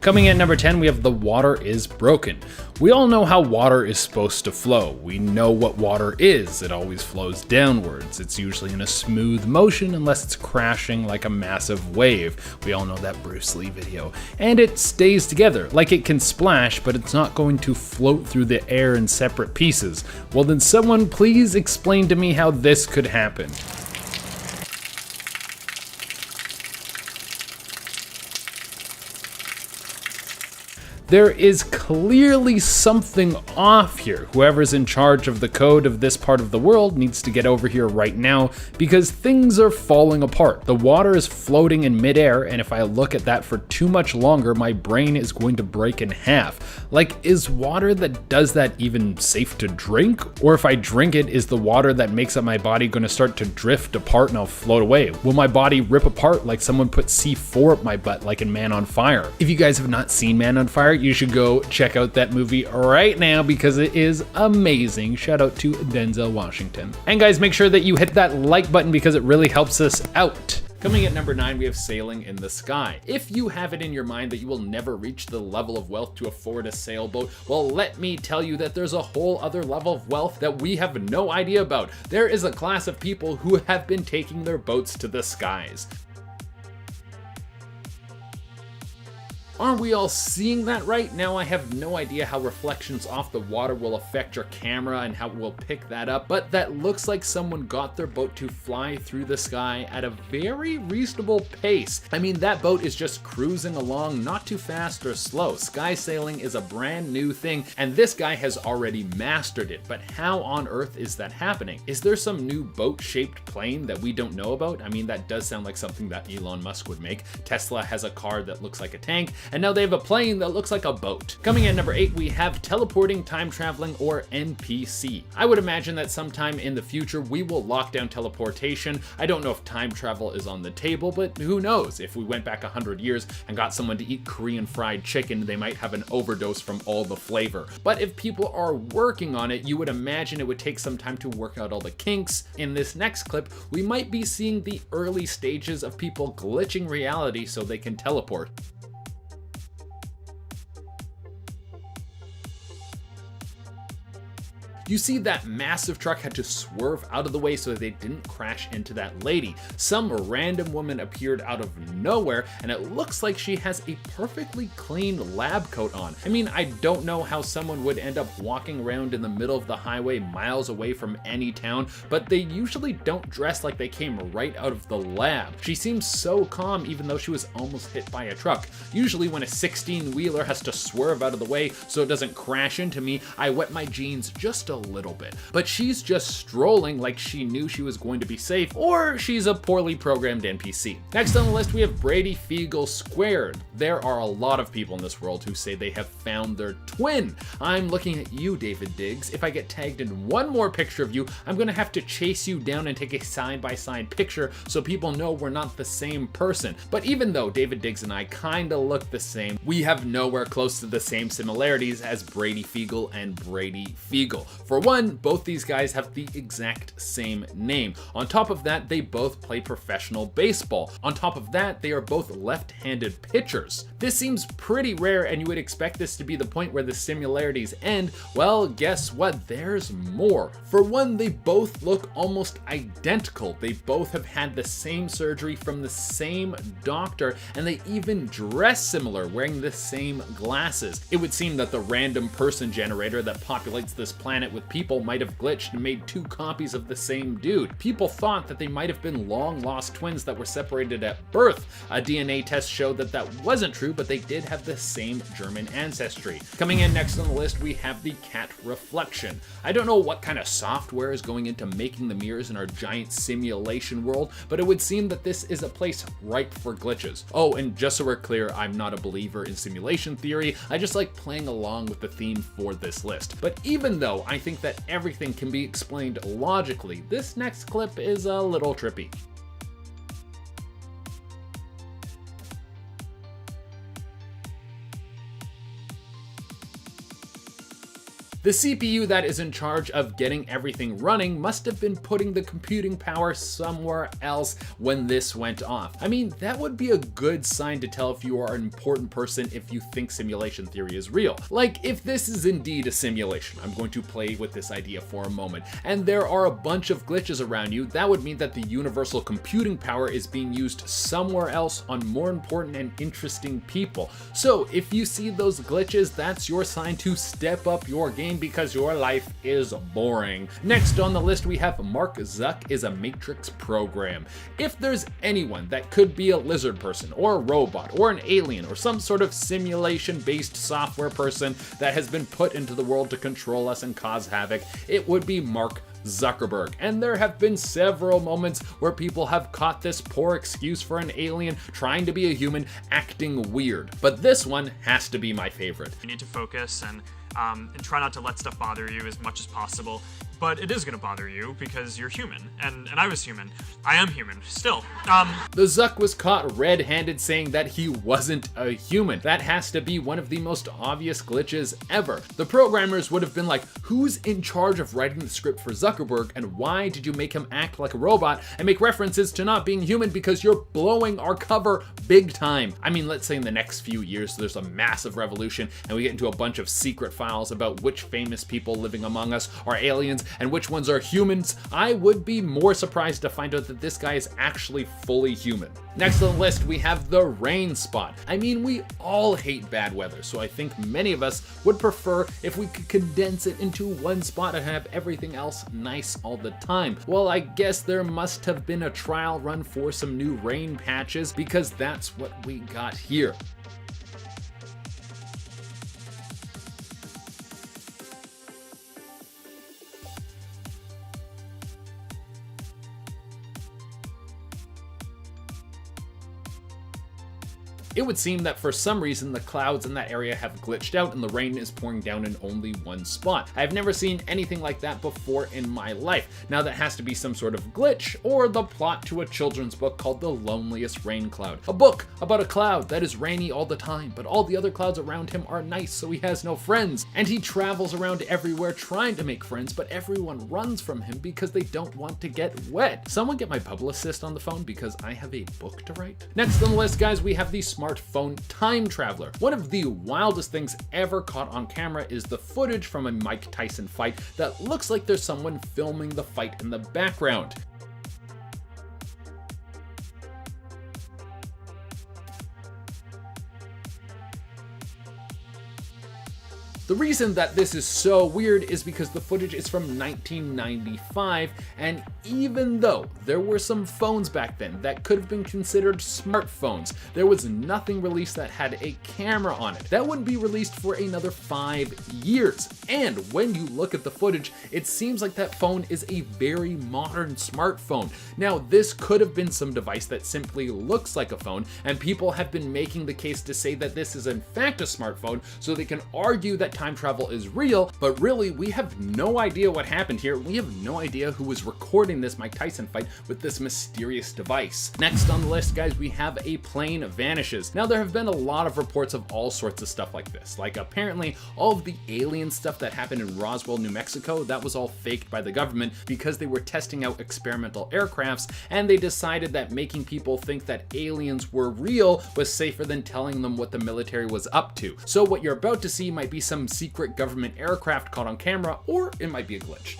Coming in at number 10, we have the water is broken. We all know how water is supposed to flow. We know what water is. It always flows downwards. It's usually in a smooth motion unless it's crashing like a massive wave. We all know that Bruce Lee video. And it stays together, like it can splash, but it's not going to float through the air in separate pieces. Well then someone please explain to me how this could happen. There is clearly something off here. Whoever's in charge of the code of this part of the world needs to get over here right now because things are falling apart. The water is floating in midair, and if I look at that for too much longer, my brain is going to break in half. Like, is water that does that even safe to drink? Or if I drink it, is the water that makes up my body going to start to drift apart and I'll float away? Will my body rip apart like someone put C4 up my butt like in Man on Fire? If you guys have not seen Man on Fire, you should go check out that movie right now because it is amazing. Shout out to Denzel Washington. And guys, make sure that you hit that like button because it really helps us out. Coming at number 9, we have sailing in the sky. If you have it in your mind that you will never reach the level of wealth to afford a sailboat, well, let me tell you that there's a whole other level of wealth that we have no idea about. There is a class of people who have been taking their boats to the skies. Aren't we all seeing that right now? I have no idea how reflections off the water will affect your camera and how it will pick that up, but that looks like someone got their boat to fly through the sky at a very reasonable pace. I mean, that boat is just cruising along, not too fast or slow. Sky sailing is a brand new thing, and this guy has already mastered it, but how on earth is that happening? Is there some new boat-shaped plane that we don't know about? I mean, that does sound like something that Elon Musk would make. Tesla has a car that looks like a tank, and now they have a plane that looks like a boat. Coming in number 8, we have teleporting, time traveling, or NPC. I would imagine that sometime in the future we will lock down teleportation. I don't know if time travel is on the table, but who knows? If we went back 100 years and got someone to eat Korean fried chicken, they might have an overdose from all the flavor. But if people are working on it, you would imagine it would take some time to work out all the kinks. In this next clip, we might be seeing the early stages of people glitching reality so they can teleport. You see that massive truck had to swerve out of the way so they didn't crash into that lady. Some random woman appeared out of nowhere, and it looks like she has a perfectly clean lab coat on. I mean, I don't know how someone would end up walking around in the middle of the highway miles away from any town, but they usually don't dress like they came right out of the lab. She seems so calm even though she was almost hit by a truck. Usually when a 16-wheeler has to swerve out of the way so it doesn't crash into me, I wet my jeans just a little bit. But she's just strolling like she knew she was going to be safe, or she's a poorly programmed NPC. Next on the list, we have Brady Fiegel squared. There are a lot of people in this world who say they have found their twin. I'm looking at you, David Diggs. If I get tagged in one more picture of you, I'm gonna have to chase you down and take a side-by-side picture so people know we're not the same person. But even though David Diggs and I kinda look the same, we have nowhere close to the same similarities as Brady Fiegel and Brady Fiegel. For one, both these guys have the exact same name. On top of that, they both play professional baseball. On top of that, they are both left-handed pitchers. This seems pretty rare, and you would expect this to be the point where the similarities end. Well, guess what? There's more. For one, they both look almost identical. They both have had the same surgery from the same doctor, and they even dress similar, wearing the same glasses. It would seem that the random person generator that populates this planet with people might have glitched and made two copies of the same dude. People thought that they might have been long-lost twins that were separated at birth. A DNA test showed that that wasn't true, but they did have the same German ancestry. Coming in next on the list, we have the cat reflection. I don't know what kind of software is going into making the mirrors in our giant simulation world, but it would seem that this is a place ripe for glitches. Oh, and just so we're clear, I'm not a believer in simulation theory. I just like playing along with the theme for this list. But even though I think that everything can be explained logically, this next clip is a little trippy. The CPU that is in charge of getting everything running must have been putting the computing power somewhere else when this went off. I mean, that would be a good sign to tell if you are an important person if you think simulation theory is real. Like, if this is indeed a simulation, I'm going to play with this idea for a moment, and there are a bunch of glitches around you, that would mean that the universal computing power is being used somewhere else on more important and interesting people. So if you see those glitches, that's your sign to step up your game because your life is boring. Next on the list we have Mark ZUCK is a Matrix program. If there's anyone that could be a lizard person or a robot or an alien or some sort of simulation-based software person that has been put into the world to control us and cause havoc, it would be Mark Zuckerberg. And there have been several moments where people have caught this poor excuse for an alien trying to be a human acting weird. But this one has to be my favorite. You need to focus and try not to let stuff bother you as much as possible. But it is going to bother you because you're human, and I was human. I am human, still. The ZUCK was caught red-handed saying that he wasn't a human. That has to be one of the most obvious glitches ever. The programmers would have been like, who's in charge of writing the script for Zuckerberg, and why did you make him act like a robot and make references to not being human because you're blowing our cover big time? I mean, let's say in the next few years there's a massive revolution and we get into a bunch of secret files about which famous people living among us are aliens and which ones are humans. I would be more surprised to find out that this guy is actually fully human. Next on the list, we have the rain spot. I mean, we all hate bad weather, so I think many of us would prefer if we could condense it into one spot and have everything else nice all the time. Well, I guess there must have been a trial run for some new rain patches because that's what we got here. It would seem that for some reason the clouds in that area have glitched out and the rain is pouring down in only one spot. I've never seen anything like that before in my life. Now that has to be some sort of glitch or the plot to a children's book called The Loneliest Rain Cloud. A book about a cloud that is rainy all the time, but all the other clouds around him are nice, so he has no friends. And he travels around everywhere trying to make friends, but everyone runs from him because they don't want to get wet. Someone get my publicist on the phone because I have a book to write. Next on the list, guys, we have the smartphone time traveler. One of the wildest things ever caught on camera is the footage from a Mike Tyson fight that looks like there's someone filming the fight in the background. The reason that this is so weird is because the footage is from 1995, and even though there were some phones back then that could have been considered smartphones, there was nothing released that had a camera on it. That wouldn't be released for another 5 years. And when you look at the footage, it seems like that phone is a very modern smartphone. Now, this could have been some device that simply looks like a phone, and people have been making the case to say that this is in fact a smartphone, so they can argue that time travel is real, but really we have no idea what happened here. We have no idea who was recording this Mike Tyson fight with this mysterious device. Next on the list, guys, we have a plane vanishes. Now, there have been a lot of reports of all sorts of stuff like this. Like, apparently all of the alien stuff that happened in Roswell, New Mexico, that was all faked by the government because they were testing out experimental aircrafts, and they decided that making people think that aliens were real was safer than telling them what the military was up to. So what you're about to see might be some secret government aircraft caught on camera, or it might be a glitch.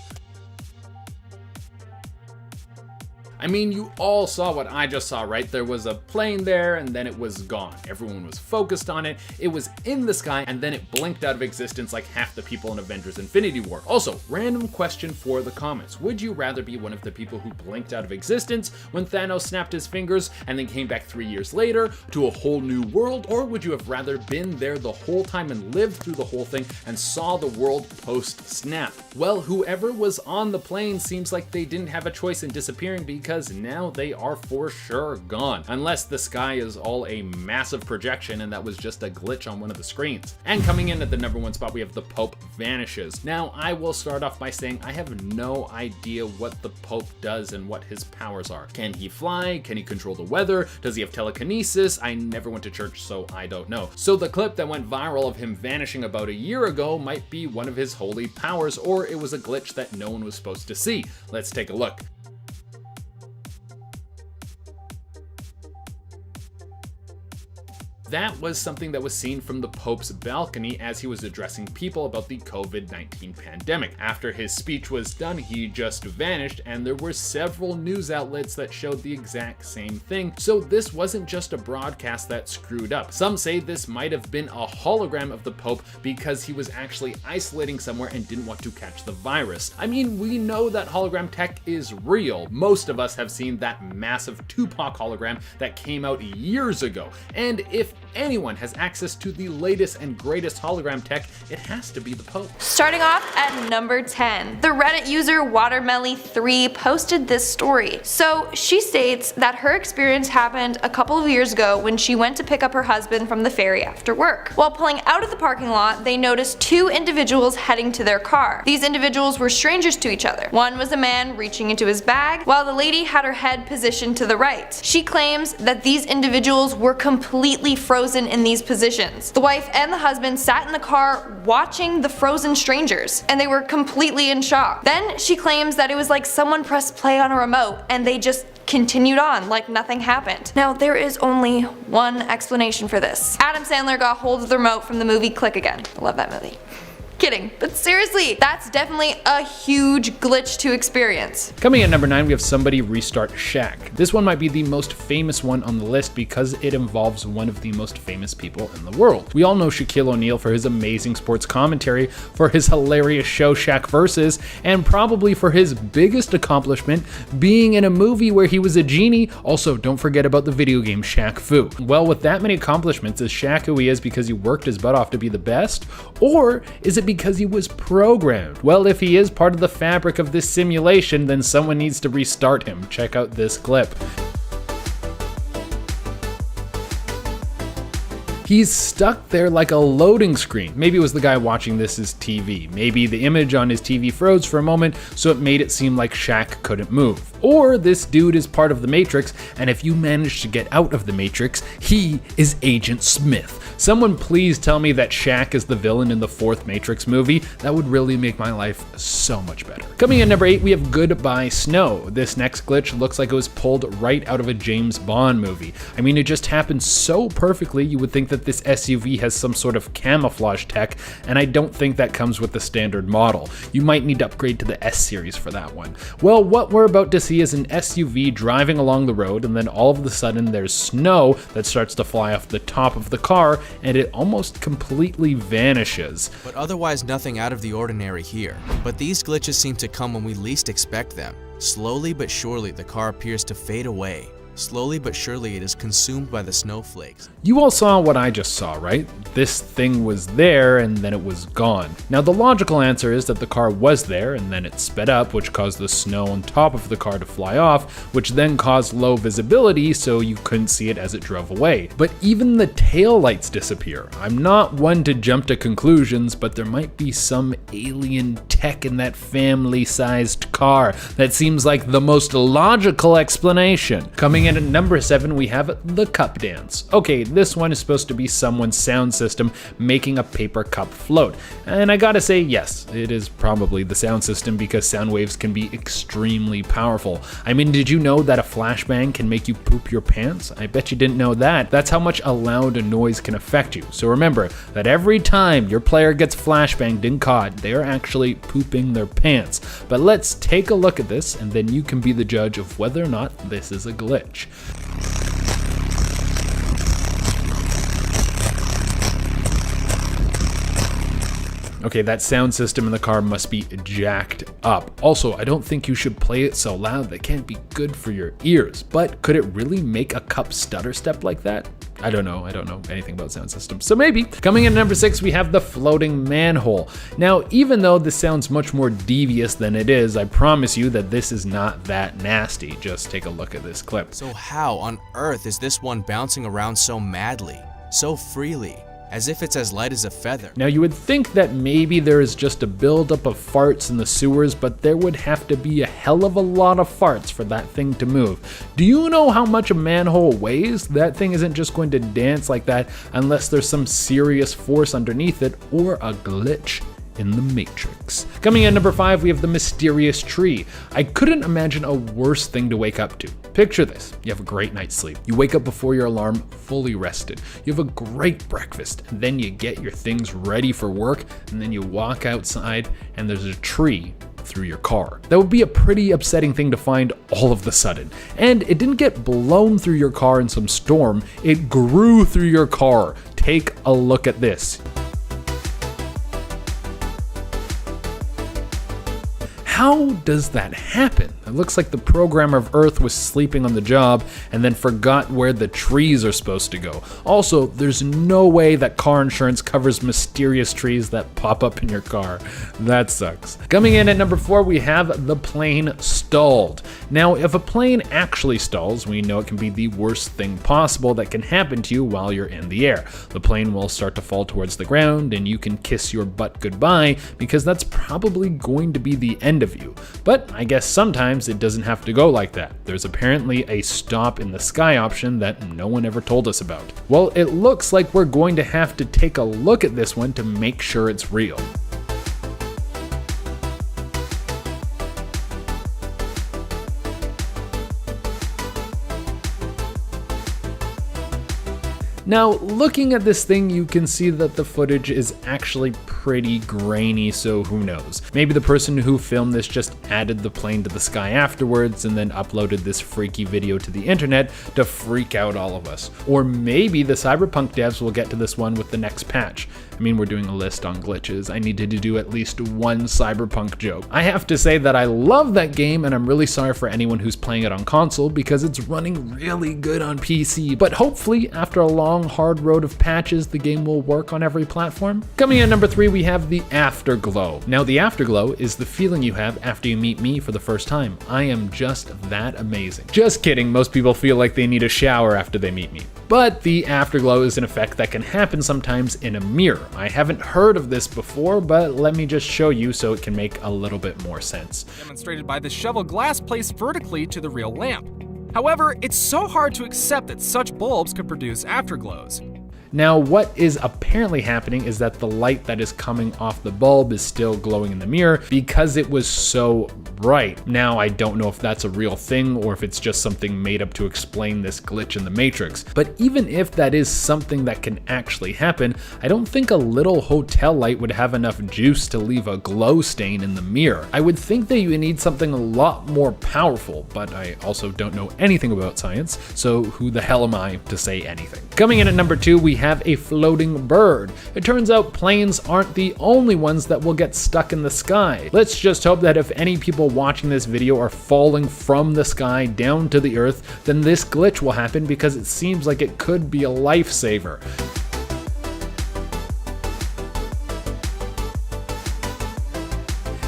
I mean, you all saw what I just saw, right? There was a plane there and then it was gone. Everyone was focused on it. It was in the sky and then it blinked out of existence like half the people in Avengers Infinity War. Also, random question for the comments. Would you rather be one of the people who blinked out of existence when Thanos snapped his fingers and then came back 3 years later to a whole new world? Or would you have rather been there the whole time and lived through the whole thing and saw the world post-snap? Well, whoever was on the plane seems like they didn't have a choice in disappearing because because now they are for sure gone, unless the sky is all a massive projection and that was just a glitch on one of the screens. And coming in at the number 1 spot, we have the Pope vanishes. Now, I will start off by saying I have no idea what the Pope does and what his powers are. Can he fly? Can he control the weather? Does he have telekinesis? I never went to church, so I don't know. So the clip that went viral of him vanishing about a year ago might be one of his holy powers, or it was a glitch that no one was supposed to see. Let's take a look. That was something that was seen from the Pope's balcony as he was addressing people about the COVID-19 pandemic. After his speech was done, he just vanished, and there were several news outlets that showed the exact same thing. So this wasn't just a broadcast that screwed up. Some say this might have been a hologram of the Pope because he was actually isolating somewhere and didn't want to catch the virus. I mean, we know that hologram tech is real. Most of us have seen that massive Tupac hologram that came out years ago. And if anyone has access to the latest and greatest hologram tech, it has to be the Pope. Starting off at number 10, the Reddit user Watermelly3 posted this story. So she states that her experience happened a couple of years ago when she went to pick up her husband from the ferry after work. While pulling out of the parking lot, they noticed 2 individuals heading to their car. These individuals were strangers to each other. One was a man reaching into his bag, while the lady had her head positioned to the right. She claims that these individuals were completely frozen in these positions. The wife and the husband sat in the car watching the frozen strangers, and they were completely in shock. Then she claims that it was like someone pressed play on a remote and they just continued on like nothing happened. Now, there is only one explanation for this. Adam Sandler got hold of the remote from the movie Click Again. I love that movie. Kidding, but seriously, that's definitely a huge glitch to experience. Coming at number 9, we have Somebody Restart SHAQ. This one might be the most famous one on the list because it involves one of the most famous people in the world. We all know Shaquille O'Neal for his amazing sports commentary, for his hilarious show Shaq Versus, and probably for his biggest accomplishment, being in a movie where he was a genie. Also, don't forget about the video game Shaq Fu. Well, with that many accomplishments, is Shaq who he is because he worked his butt off to be the best? Or is it because he was programmed? Well, if he is part of the fabric of this simulation, then someone needs to restart him. Check out this clip. He's stuck there like a loading screen. Maybe it was the guy watching this TV. Maybe the image on his TV froze for a moment, so it made it seem like Shaq couldn't move. Or this dude is part of the Matrix, and if you manage to get out of the Matrix, he is Agent Smith. Someone please tell me that Shaq is the villain in the 4th Matrix movie. That would really make my life so much better. Coming in number 8, we have Goodbye Snow. This next glitch looks like it was pulled right out of a James Bond movie. I mean, it just happened so perfectly, you would think that this SUV has some sort of camouflage tech, and I don't think that comes with the standard model. You might need to upgrade to the S series for that one. Well, what we're about to see is an SUV driving along the road, and then all of a sudden there's snow that starts to fly off the top of the car, and it almost completely vanishes. But otherwise nothing out of the ordinary here. But these glitches seem to come when we least expect them. Slowly but surely the car appears to fade away. Slowly but surely it is consumed by the snowflakes. You all saw what I just saw, right? This thing was there and then it was gone. Now the logical answer is that the car was there and then it sped up, which caused the snow on top of the car to fly off, which then caused low visibility so you couldn't see it as it drove away. But even the tail lights disappear. I'm not one to jump to conclusions, but there might be some alien tech in that family-sized car. That seems like the most logical explanation. Coming in at number 7, we have the cup dance. Okay, this one is supposed to be someone's sound system making a paper cup float. And I gotta say, yes, it is probably the sound system because sound waves can be extremely powerful. I mean, did you know that a flashbang can make you poop your pants? I bet you didn't know that. That's how much a loud noise can affect you. So remember that every time your player gets flashbanged in COD, they are actually pooping their pants. But let's take a look at this, and then you can be the judge of whether or not this is a glitch. Okay, that sound system in the car must be jacked up. Also, I don't think you should play it so loud. That can't be good for your ears. But could it really make a cup stutter step like that? I don't know anything about sound systems, so maybe. Coming in at number 6, we have the floating manhole. Now, even though this sounds much more devious than it is, I promise you that this is not that nasty. Just take a look at this clip. So how on earth is this one bouncing around so madly, so freely, as if it's as light as a feather? Now, you would think that maybe there is just a buildup of farts in the sewers, but there would have to be a hell of a lot of farts for that thing to move. Do you know how much a manhole weighs? That thing isn't just going to dance like that unless there's some serious force underneath it or a glitch in the Matrix. Coming in number 5, we have the mysterious tree. I couldn't imagine a worse thing to wake up to. Picture this: you have a great night's sleep. You wake up before your alarm, fully rested. You have a great breakfast, and then you get your things ready for work, and then you walk outside, and there's a tree through your car. That would be a pretty upsetting thing to find all of the sudden. And it didn't get blown through your car in some storm, it grew through your car. Take a look at this. How does that happen? It looks like the programmer of Earth was sleeping on the job and then forgot where the trees are supposed to go. Also, there's no way that car insurance covers mysterious trees that pop up in your car. That sucks. Coming in at number 4, we have the plane stalled. Now, if a plane actually stalls, we know it can be the worst thing possible that can happen to you while you're in the air. The plane will start to fall towards the ground and you can kiss your butt goodbye because that's probably going to be the end of you. But I guess sometimes it doesn't have to go like that. There's apparently a stop in the sky option that no one ever told us about. Well, it looks like we're going to have to take a look at this one to make sure it's real. Now, looking at this thing, you can see that the footage is actually pretty grainy, so who knows? Maybe the person who filmed this just added the plane to the sky afterwards and then uploaded this freaky video to the internet to freak out all of us. Or maybe the Cyberpunk devs will get to this one with the next patch. I mean, we're doing a list on glitches. I needed to do at least one Cyberpunk joke. I have to say that I love that game, and I'm really sorry for anyone who's playing it on console because it's running really good on PC. But hopefully, after a long, hard road of patches, the game will work on every platform. Coming in at number 3, we have the Afterglow. Now, the Afterglow is the feeling you have after you meet me for the first time. I am just that amazing. Just kidding, most people feel like they need a shower after they meet me. But the Afterglow is an effect that can happen sometimes in a mirror. I haven't heard of this before, but let me just show you so it can make a little bit more sense. Demonstrated by the shovel glass placed vertically to the real lamp. However, it's so hard to accept that such bulbs could produce afterglows. Now, what is apparently happening is that the light that is coming off the bulb is still glowing in the mirror because it was so bright. Now, I don't know if that's a real thing or if it's just something made up to explain this glitch in the Matrix. But even if that is something that can actually happen, I don't think a little hotel light would have enough juice to leave a glow stain in the mirror. I would think that you need something a lot more powerful, but I also don't know anything about science, so who the hell am I to say anything? Coming in at number 2, we have a floating bird. It turns out planes aren't the only ones that will get stuck in the sky. Let's just hope that if any people watching this video are falling from the sky down to the earth, then this glitch will happen because it seems like it could be a lifesaver.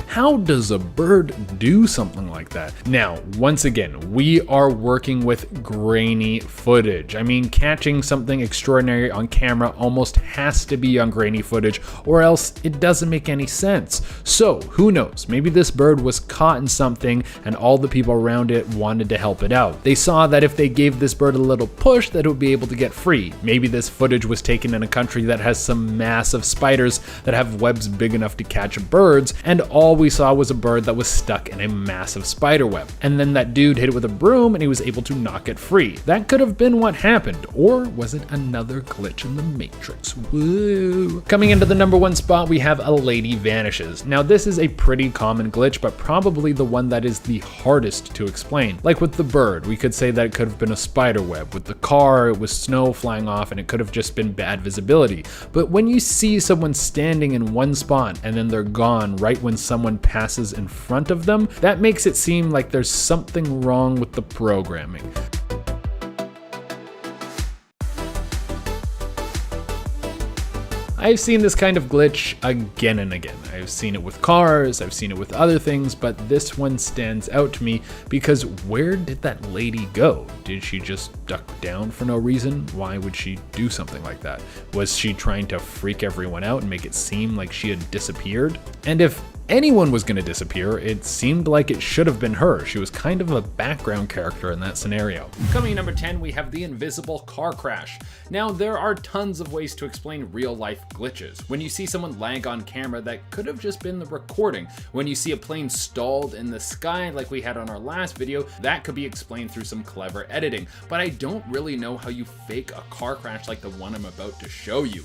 How does a bird do something like that? Now, once again, we are working with grainy footage. I mean, catching something extraordinary on camera almost has to be on grainy footage, or else it doesn't make any sense. So, who knows? Maybe this bird was caught in something and all the people around it wanted to help it out. They saw that if they gave this bird a little push, that it would be able to get free. Maybe this footage was taken in a country that has some massive spiders that have webs big enough to catch birds, and all we saw was a bird that was stuck in a massive spider web. And then that dude hit it with a broom and he was able to knock it free. That could have been what happened, or was it another glitch in the Matrix? Woo! Coming into the number 1 spot, we have A Lady Vanishes. Now, this is a pretty common glitch, but probably the one that is the hardest to explain. Like with the bird, we could say that it could have been a spider web. With the car, it was snow flying off and it could have just been bad visibility. But when you see someone standing in one spot and then they're gone right when someone passes in front of them, that makes it seem like there's something wrong with the programming. I've seen this kind of glitch again and again. I've seen it with cars, I've seen it with other things, but this one stands out to me because where did that lady go? Did she just duck down for no reason? Why would she do something like that? Was she trying to freak everyone out and make it seem like she had disappeared? And if anyone was going to disappear, it seemed like it should have been her. She was kind of a background character in that scenario. Coming in number 10, we have the invisible car crash. Now, there are tons of ways to explain real-life glitches. When you see someone lag on camera, that could have just been the recording. When you see a plane stalled in the sky like we had on our last video, that could be explained through some clever editing. But I don't really know how you fake a car crash like the one I'm about to show you.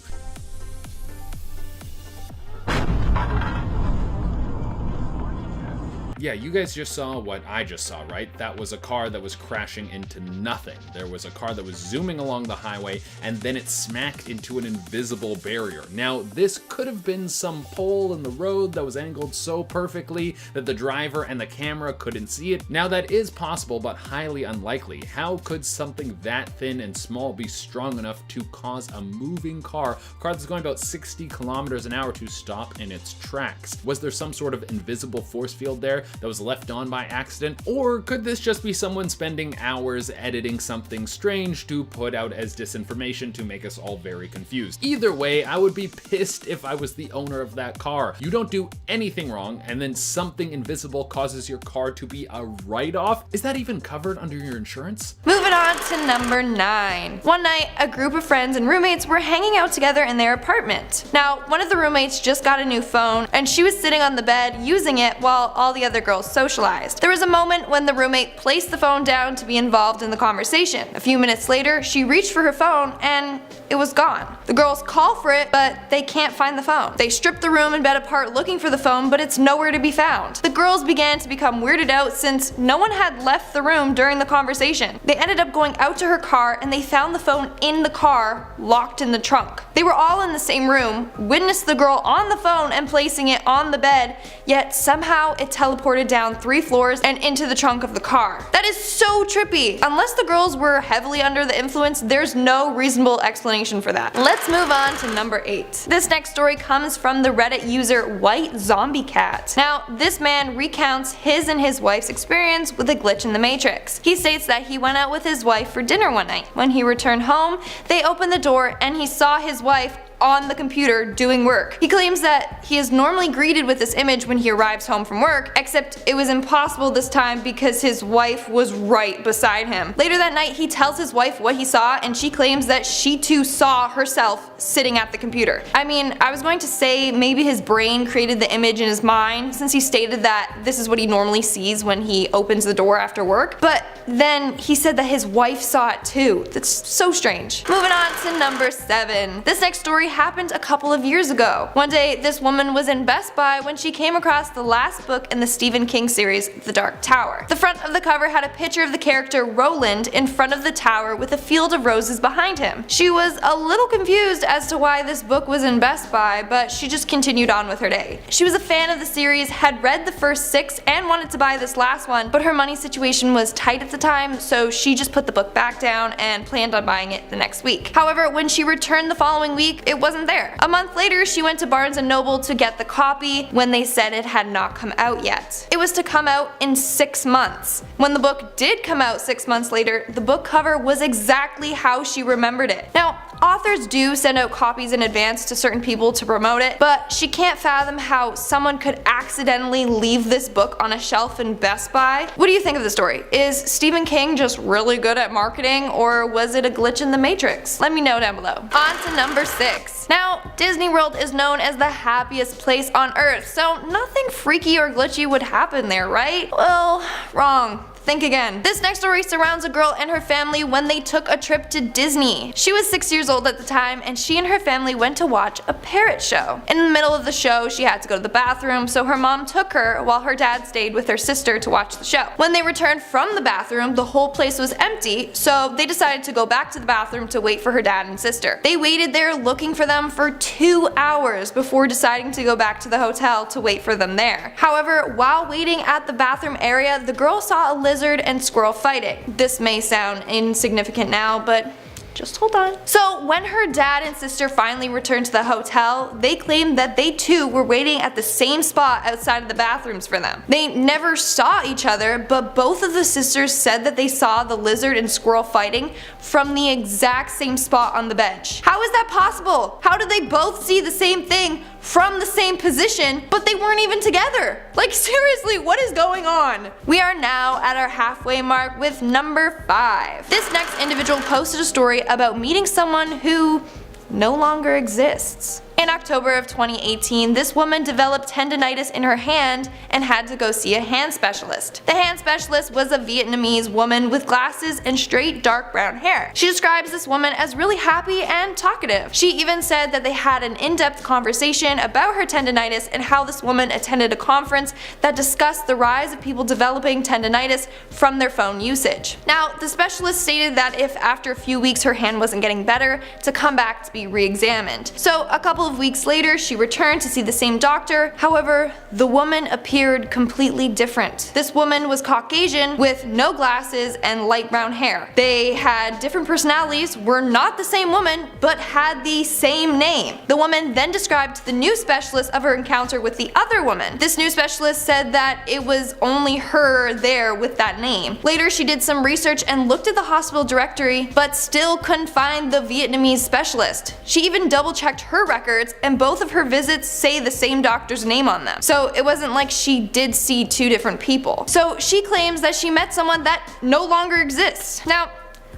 Yeah, you guys just saw what I just saw, right? That was a car that was crashing into nothing. There was a car that was zooming along the highway, and then it smacked into an invisible barrier. Now, this could have been some pole in the road that was angled so perfectly that the driver and the camera couldn't see it. Now, that is possible, but highly unlikely. How could something that thin and small be strong enough to cause a moving car that's going about 60 kilometers an hour to stop in its tracks? Was there some sort of invisible force field there that was left on by accident? Or could this just be someone spending hours editing something strange to put out as disinformation to make us all very confused? Either way, I would be pissed if I was the owner of that car. You don't do anything wrong, and then something invisible causes your car to be a write-off? Is that even covered under your insurance? Moving on to number 9. One night, a group of friends and roommates were hanging out together in their apartment. Now, one of the roommates just got a new phone, and she was sitting on the bed using it while all the other girls socialized. There was a moment when the roommate placed the phone down to be involved in the conversation. A few minutes later, she reached for her phone and it was gone. The girls call for it, but they can't find the phone. They strip the room and bed apart looking for the phone, but it's nowhere to be found. The girls began to become weirded out since no one had left the room during the conversation. They ended up going out to her car and they found the phone in the car, locked in the trunk. They were all in the same room, witnessed the girl on the phone and placing it on the bed, yet somehow it teleported down 3 floors and into the trunk of the car. That is so trippy. Unless the girls were heavily under the influence, there's no reasonable explanation for that. Let's move on to number 8. This next story comes from the Reddit user White Zombie Cat. Now, this man recounts his and his wife's experience with a glitch in the Matrix. He states that he went out with his wife for dinner one night. When he returned home, they opened the door and he saw his wife on the computer doing work. He claims that he is normally greeted with this image when he arrives home from work, except it was impossible this time because his wife was right beside him. Later that night, he tells his wife what he saw and she claims that she too saw herself sitting at the computer. I mean, I was going to say maybe his brain created the image in his mind since he stated that this is what he normally sees when he opens the door after work, but then he said that his wife saw it too. That's so strange. Moving on to number 7. This next story happened a couple of years ago. One day, this woman was in Best Buy when she came across the last book in the Stephen King series, The Dark Tower. The front of the cover had a picture of the character Roland in front of the tower with a field of roses behind him. She was a little confused as to why this book was in Best Buy, but she just continued on with her day. She was a fan of the series, had read the first 6 and wanted to buy this last one, but her money situation was tight at the time, so she just put the book back down and planned on buying it the next week. However, when she returned the following week, it wasn't there. A month later, she went to Barnes & Noble to get the copy when they said it had not come out yet. It was to come out in 6 months. When the book did come out 6 months later, the book cover was exactly how she remembered it. Now, authors do send out copies in advance to certain people to promote it, but she can't fathom how someone could accidentally leave this book on a shelf in Best Buy. What do you think of the story? Is Stephen King just really good at marketing, or was it a glitch in the Matrix? Let me know down below. On to number 6. Now, Disney World is known as the happiest place on earth, so nothing freaky or glitchy would happen there, right? Well, wrong. Think again. This next story surrounds a girl and her family when they took a trip to Disney. She was 6 years old at the time and she and her family went to watch a parrot show. In the middle of the show, she had to go to the bathroom, so her mom took her while her dad stayed with her sister to watch the show. When they returned from the bathroom, the whole place was empty, so they decided to go back to the bathroom to wait for her dad and sister. They waited there looking for them for 2 hours before deciding to go back to the hotel to wait for them there. However, while waiting at the bathroom area, the girl saw a lizard and squirrel fighting. This may sound insignificant now, but Just hold on. So when her dad and sister finally returned to the hotel, they claimed that they too were waiting at the same spot outside of the bathrooms for them. They never saw each other, but both of the sisters said that they saw the lizard and squirrel fighting from the exact same spot on the bench. How is that possible? How did they both see the same thing from the same position, but they weren't even together? Like, seriously, what is going on? We are now at our halfway mark with number 5. This next individual posted a story about meeting someone who no longer exists. In October of 2018, this woman developed tendinitis in her hand and had to go see a hand specialist. The hand specialist was a Vietnamese woman with glasses and straight dark brown hair. She describes this woman as really happy and talkative. She even said that they had an in-depth conversation about her tendinitis and how this woman attended a conference that discussed the rise of people developing tendinitis from their phone usage. Now, the specialist stated that if after a few weeks her hand wasn't getting better, to come back to be re-examined. So a couple of weeks later, she returned to see the same doctor. However, the woman appeared completely different. This woman was Caucasian with no glasses and light brown hair. They had different personalities, were not the same woman, but had the same name. The woman then described to the new specialist of her encounter with the other woman. This new specialist said that it was only her there with that name. Later, she did some research and looked at the hospital directory, but still couldn't find the Vietnamese specialist. She even double-checked her records, and both of her visits say the same doctor's name on them. So it wasn't like she did see two different people. So she claims that she met someone that no longer exists. Now,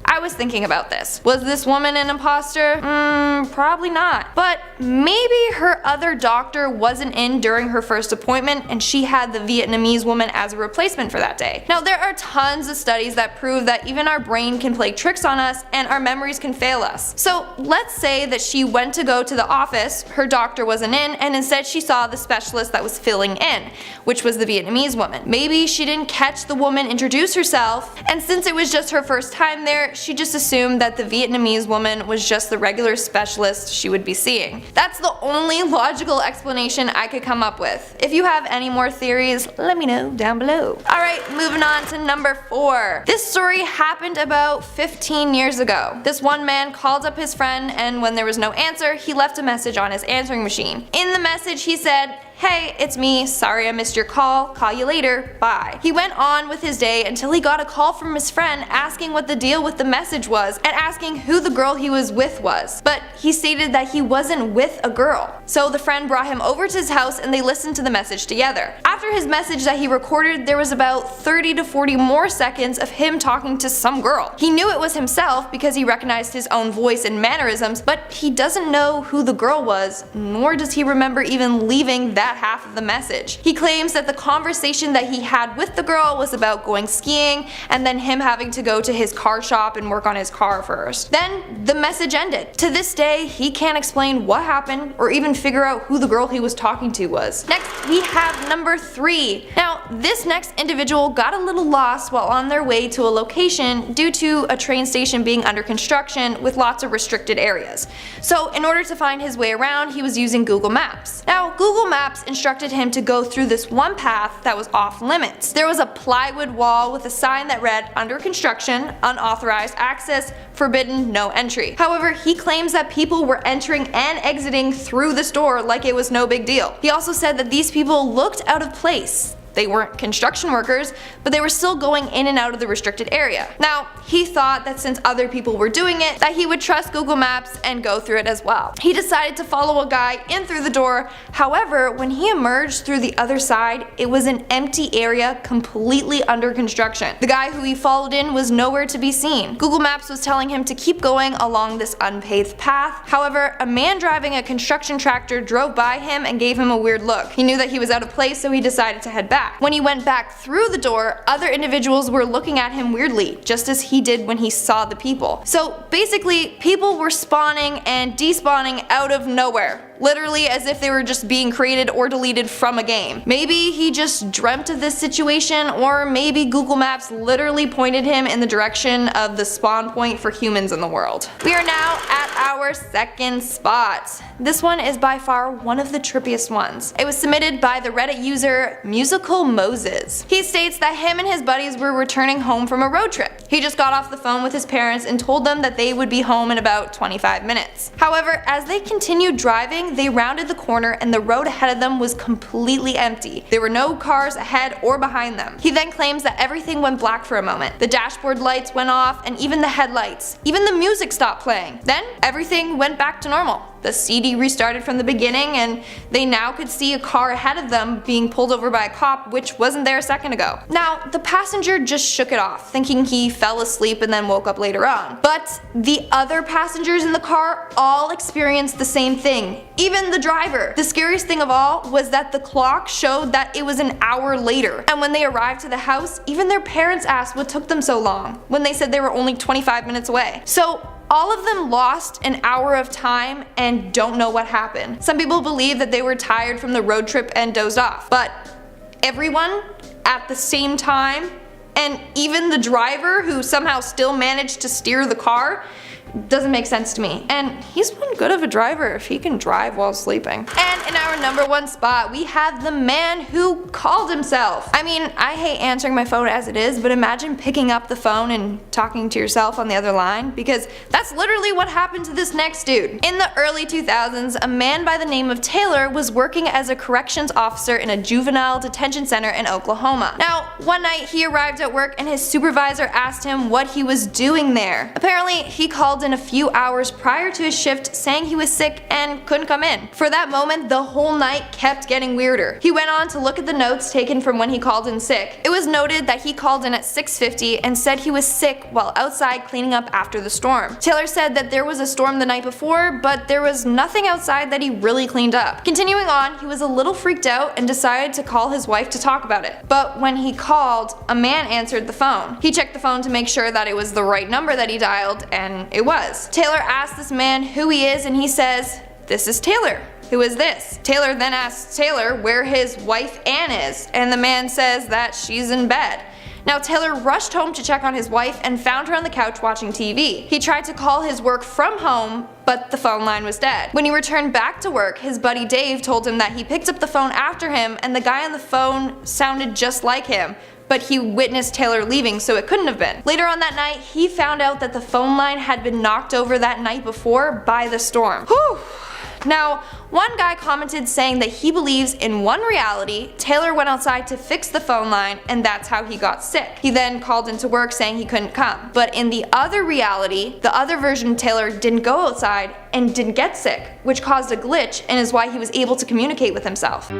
I was thinking about this. Was this woman an imposter? Probably not. But maybe her other doctor wasn't in during her first appointment and she had the Vietnamese woman as a replacement for that day. Now, there are tons of studies that prove that even our brain can play tricks on us and our memories can fail us. So let's say that she went to go to the office, her doctor wasn't in, and instead she saw the specialist that was filling in, which was the Vietnamese woman. Maybe she didn't catch the woman introduce herself, and since it was just her first time there, she just assumed that the Vietnamese woman was just the regular specialist she would be seeing. That's the only logical explanation I could come up with. If you have any more theories, let me know down below. Alright, moving on to number 4. This story happened about 15 years ago. This one man called up his friend, and when there was no answer, he left a message on his answering machine. In the message he said, "Hey, it's me, sorry I missed your call you later, bye." He went on with his day until he got a call from his friend asking what the deal with the message was and asking who the girl he was with was. But he stated that he wasn't with a girl. So the friend brought him over to his house and they listened to the message together. After his message that he recorded, there was about 30 to 40 more seconds of him talking to some girl. He knew it was himself because he recognized his own voice and mannerisms, but he doesn't know who the girl was, nor does he remember even leaving that half of the message. He claims that the conversation that he had with the girl was about going skiing and then him having to go to his car shop and work on his car first. Then the message ended. To this day, he can't explain what happened or even figure out who the girl he was talking to was. Next, we have number 3. Now, this next individual got a little lost while on their way to a location due to a train station being under construction with lots of restricted areas. So in order to find his way around, he was using Google Maps. Now, Google Maps instructed him to go through this one path that was off limits. There was a plywood wall with a sign that read "Under construction, unauthorized access, forbidden, no entry." However, he claims that people were entering and exiting through this door like it was no big deal. He also said that these people looked out of place. They weren't construction workers, but they were still going in and out of the restricted area. Now, he thought that since other people were doing it, that he would trust Google Maps and go through it as well. He decided to follow a guy in through the door. However, when he emerged through the other side, it was an empty area completely under construction. The guy who he followed in was nowhere to be seen. Google Maps was telling him to keep going along this unpaved path. However, a man driving a construction tractor drove by him and gave him a weird look. He knew that he was out of place, so he decided to head back. When he went back through the door, other individuals were looking at him weirdly, just as he did when he saw the people. So basically, people were spawning and despawning out of nowhere. Literally as if they were just being created or deleted from a game. Maybe he just dreamt of this situation, or maybe Google Maps literally pointed him in the direction of the spawn point for humans in the world. We are now at our second spot. This one is by far one of the trippiest ones. It was submitted by the Reddit user Musical Moses. He states that him and his buddies were returning home from a road trip. He just got off the phone with his parents and told them that they would be home in about 25 minutes. However, as they continued driving, they rounded the corner and the road ahead of them was completely empty. There were no cars ahead or behind them. He then claims that everything went black for a moment. The dashboard lights went off and even the headlights. Even the music stopped playing. Then everything went back to normal. The CD restarted from the beginning and they now could see a car ahead of them being pulled over by a cop, which wasn't there a second ago. Now, the passenger just shook it off, thinking he fell asleep and then woke up later on. But the other passengers in the car all experienced the same thing, even the driver. The scariest thing of all was that the clock showed that it was an hour later. And when they arrived to the house, even their parents asked what took them so long, when they said they were only 25 minutes away. So all of them lost an hour of time and don't know what happened. Some people believe that they were tired from the road trip and dozed off, but everyone at the same time, and even the driver who somehow still managed to steer the car, doesn't make sense to me. And he's one good of a driver if he can drive while sleeping. And in our number one spot, we have the man who called himself. I mean, I hate answering my phone as it is, but imagine picking up the phone and talking to yourself on the other line, because that's literally what happened to this next dude. In the early 2000s, a man by the name of Taylor was working as a corrections officer in a juvenile detention center in Oklahoma. Now, one night he arrived at work and his supervisor asked him what he was doing there. Apparently, he called in a few hours prior to his shift saying he was sick and couldn't come in. For that moment, the whole night kept getting weirder. He went on to look at the notes taken from when he called in sick. It was noted that he called in at 6:50 and said he was sick while outside cleaning up after the storm. Taylor said that there was a storm the night before, but there was nothing outside that he really cleaned up. Continuing on, he was a little freaked out and decided to call his wife to talk about it. But when he called, a man answered the phone. He checked the phone to make sure that it was the right number that he dialed, and it was. Taylor asked this man who he is and he says, "This is Taylor. Who is this?" Taylor then asks Taylor where his wife Ann is, and the man says that she's in bed. Now Taylor rushed home to check on his wife and found her on the couch watching TV. He tried to call his work from home, but the phone line was dead. When he returned back to work, his buddy Dave told him that he picked up the phone after him and the guy on the phone sounded just like him, but he witnessed Taylor leaving, so it couldn't have been. Later on that night, he found out that the phone line had been knocked over that night before by the storm. Whew. Now, one guy commented saying that he believes in one reality, Taylor went outside to fix the phone line and that's how he got sick. He then called into work saying he couldn't come. But in the other reality, the other version, Taylor didn't go outside and didn't get sick, which caused a glitch and is why he was able to communicate with himself.